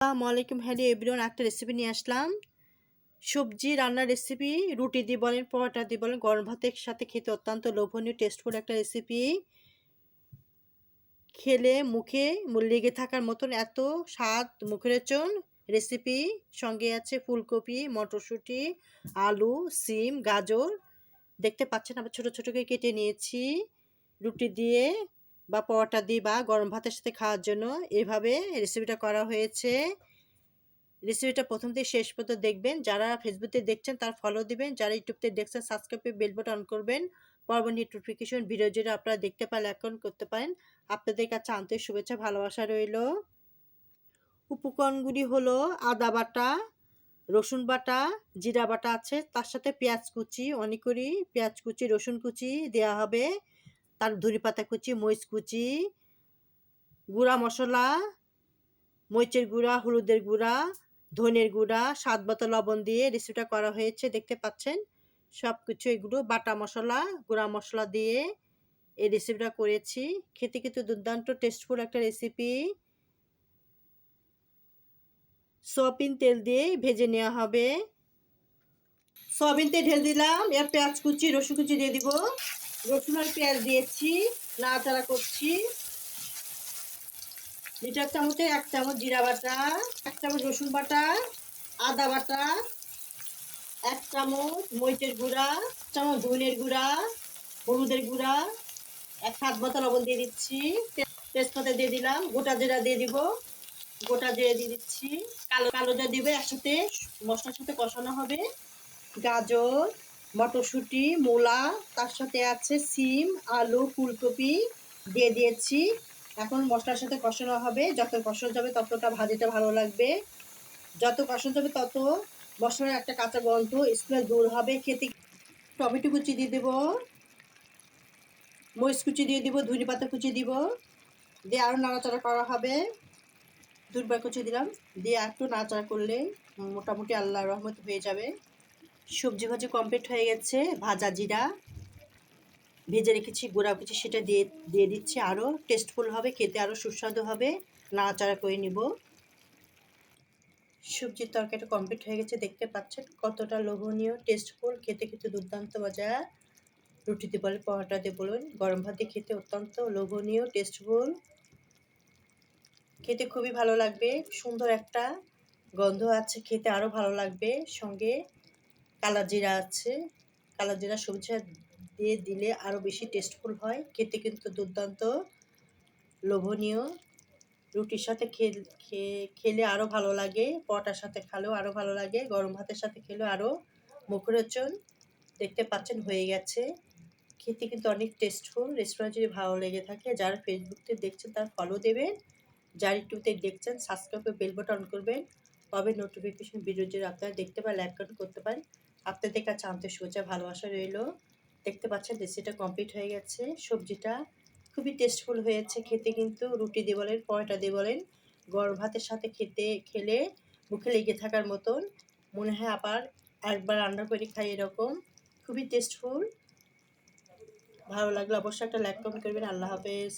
আসসালামু আলাইকুম, hello everyone. একটা রেসিপি নিয়ে আসলাম। সবজি রান্নার রেসিপি। রুটি দিয়ে বলেন, পরোটা দিয়ে বলেন, গরম ভাতের সাথে খেতে অত্যন্ত লোভনীয় টেস্টফুল একটা রেসিপি। খেলে মুখে লেগে থাকার মতন এত স্বাদ মুখরোচন রেসিপি। সঙ্গে আছে ফুলকপি, মটরশুঁটি, আলু, সিম, গাজর। দেখতে পাচ্ছেন আবার ছোট ছোট করে কেটে নিয়েছি। রুটি দিয়ে বা পরোটা দিয়ে বা গরম ভাতের সাথে খাওয়ার জন্য এভাবে রেসিপিটা করা হয়েছে। রেসিপিটা প্রথম থেকে শেষ পর্যন্ত দেখবেন। যারা ফেসবুকে দেখছেন তারা ফলো দিবেন, যারা ইউটিউবতে দেখছেন সাবস্ক্রাইব করে বেল বাটন অন করবেন। পরবর্তী নোটিফিকেশন ভিডিও যেটা আপনারা দেখতে পারলে অ্যাকাউন্ট করতে পারেন। আপনাদের কাছে আন্তরিক শুভেচ্ছা ভালোবাসা রইল। উপকরণগুলি হলো আদা বাটা, রসুন বাটা, জিরা বাটা আছে, তার সাথে পেঁয়াজ কুচি, অনেক করি পেঁয়াজ কুচি, রসুন কুচি দেওয়া হবে, তার ধনে পাতা কুচি, মরিচ কুচি, গুঁড়া মশলা, মরিচের গুঁড়া, হলুদের গুঁড়া, ধনের গুঁড়া, স্বাদ মতো লবণ দিয়ে রেসিপিটা করা হয়েছে। দেখতে পাচ্ছেন সব কিছু এগুলো বাটা মশলা, গুঁড়া মশলা দিয়ে এই রেসিপিটা করেছি। খেতে কিন্তু দুর্দান্ত টেস্টফুল একটা রেসিপি। সয়াবিন তেল দিয়ে ভেজে নেওয়া হবে। সয়াবিন তেল ঢেলে দিলাম, এর পেঁয়াজ কুচি, রসুন কুচি দিয়ে দিব। রসুন আর পেঁয়াজ দিয়েছি, নাড়াচাড়া করছি। লিটার চামচে 1 চামচ জিরা বাটা, 1 চামচ রসুন বাটা, আদা বাটা, 1 চামচ মরিচের গুঁড়া, 1 চামচ ধনের গুঁড়া, হলুদের গুঁড়া, 1 স্বাদ মতো লবণ দিয়ে দিচ্ছি। তেজপাতা দিয়ে দিলাম, গোটা জিরা দিয়ে দিব, গোটা জিরা দিয়ে দিচ্ছি, কালো জিরা দিবে। একসাথে মশলার সাথে কষানো হবে। গাজর, মটরশুঁটি, মূলা, তার সাথে আছে সিম, আলু, ফুলকপি দিয়ে দিয়েছি। এখন মশলার সাথে কষানো হবে। যত কষানো যাবে ততটা ভাজিটা ভালো লাগবে। যত কষানো যাবে তত মশলার একটা কাঁচা গন্ধ স্মেল দূর হবে। খেতে টমেটো কুচি দিয়ে দেবো, মরিচ কুচি দিয়ে দিব, ধনে পাতা কুচি দিব, দিয়ে আরও নাড়াচাড়া করা হবে। ধনে কুচি দিলাম, দিয়ে একটু নাড়াচাড়া করলে মোটামুটি আল্লাহর রহমত হয়ে যাবে। সবজি ভাজি কমপ্লিট হয়ে গেছে। ভাজা জিরা ভেজে রেখেছি, গুঁড়া কুচি সেটা দিয়ে দিয়ে দিচ্ছি। আরও টেস্টফুল হবে, খেতে আরও সুস্বাদু হবে। নাড়াচাড়া করে নিব। সবজির তরকারিটা কমপ্লিট হয়ে গেছে। দেখতে পাচ্ছেন কতটা লোভনীয় টেস্টফুল, খেতে খেতে দুর্দান্ত মজা। রুটিতে বলে, পরোটাতে বলুন, গরম ভাতে খেতে অত্যন্ত লোভনীয় টেস্টফুল। খেতে খুবই ভালো লাগবে। সুন্দর একটা গন্ধ আছে, খেতে আরও ভালো লাগবে। সঙ্গে কালা জিরা আছে, কালা জিরা সবজি দিয়ে দিলে আরও বেশি টেস্টফুল হয়। খেতে কিন্তু দুর্দান্ত লোভনীয়। রুটির সাথে খেলে আরও ভালো লাগে, পরোটার সাথে খেলেও আরও ভালো লাগে, গরম ভাতের সাথে খেলেও আরও মুখরোচন। দেখতে পাচ্ছেন হয়ে গেছে। খেতে কিন্তু অনেক টেস্টফুল। রেস্টুরেন্ট যদি ভালো লেগে থাকে, যারা ফেসবুকতে দেখছেন তারা ফলো দেবেন, যারা ইউটিউবতে দেখছেন সাবস্ক্রাইব করে বেল বাটন অন করবেন। তবে নোটিফিকেশন ভিডিও যদি আপনারা দেখতে পারেন লাইক করতে পারেন। আপনাদের কাছে আন্তরিক শুভেচ্ছা ভালোবাসা রইল। দেখতে পাচ্ছেন রেসিপিটা কমপ্লিট হয়ে গেছে। সবজিটা খুবই টেস্টফুল হয়েছে। খেতে কিন্তু রুটি দিয়ে বলেন, পরোটা দিয়ে বলেন, গরম ভাতের সাথে খেলে মুখে লেগে থাকার মতন মনে হয় আবার একবার রান্না করে খাই এরকম। খুবই টেস্টফুল। ভালো লাগলে অবশ্যই একটা লাইক কমেন্ট করবেন। আল্লাহ হাফেজ।